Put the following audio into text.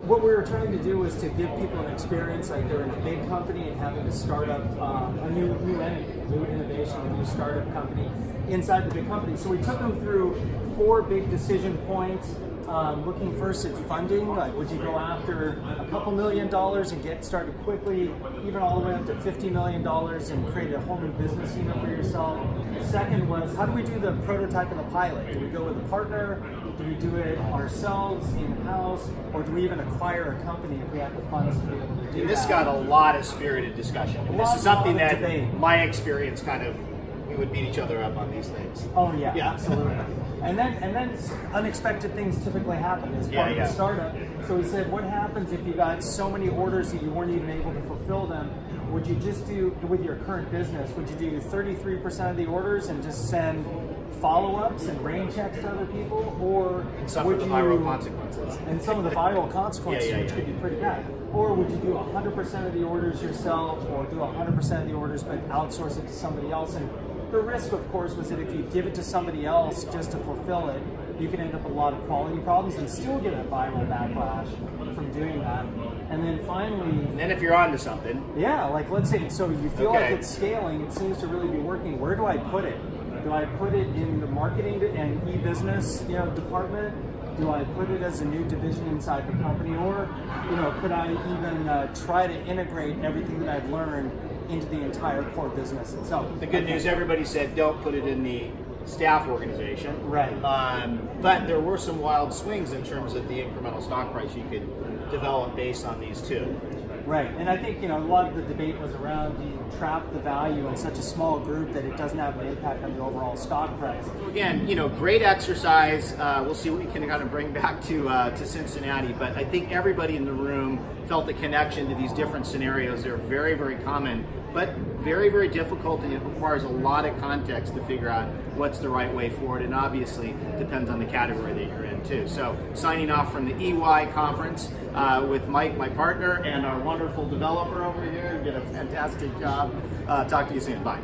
What we were trying to do was to give people an experience like they're in a big company and having to start up a new entity, a new innovation, a new startup company inside the big company. So we took them through 4 big decision points. Looking first at funding, like would you go after a couple $1 million and get started quickly, even all the way up to $50 million and create a whole new business unit for yourself. Second was, how do we do the prototype and the pilot? Do we go with a partner? Do we do it ourselves in-house? Or do we even acquire a company if we have the funds to be able to do that? And this got a lot of spirited discussion. And this is something that debate. my experience kind of, we would beat each other up on these things. Oh yeah, absolutely. And then unexpected things typically happen as part of the startup. So we said, what happens if you got so many orders that you weren't even able to fulfill them? Would you just do, with your current business, would you do 33% of the orders and just send follow-ups and rain checks to other people? Or And suffer the viral consequences. And some of the viral consequences, Yeah. which could be pretty bad. Or would you do 100% of the orders yourself, or do 100% of the orders but outsource it to somebody else? And the risk, of course, was that if you give it to somebody else just to fulfill it, you can end up with a lot of quality problems and still get a viral backlash from doing that. And then finally, And then if you're onto something, yeah, like let's say, so you feel like Okay. it's scaling, it seems to really be working. Where do I put it? Do I put it in the marketing and e-business, department? Do I put it as a new division inside the company, or, could I even try to integrate everything that I've learned into the entire core business itself? the good news, everybody said don't put it in the staff organization. Right. But there were some wild swings in terms of the incremental stock price you could develop based on these two. Right, and I think a lot of the debate was around, do you trap the value in such a small group that it doesn't have an impact on the overall stock price? Again, great exercise. We'll see what we can kind of bring back to Cincinnati. But I think everybody in the room felt a connection to these different scenarios. They're very, very common, but very, very difficult, and it requires a lot of context to figure out what's the right way forward. And obviously, depends on the category that you're in too. So, signing off from the EY conference with Mike, my partner, and our wonderful developer over here. You did a fantastic job. Talk to you soon. Bye.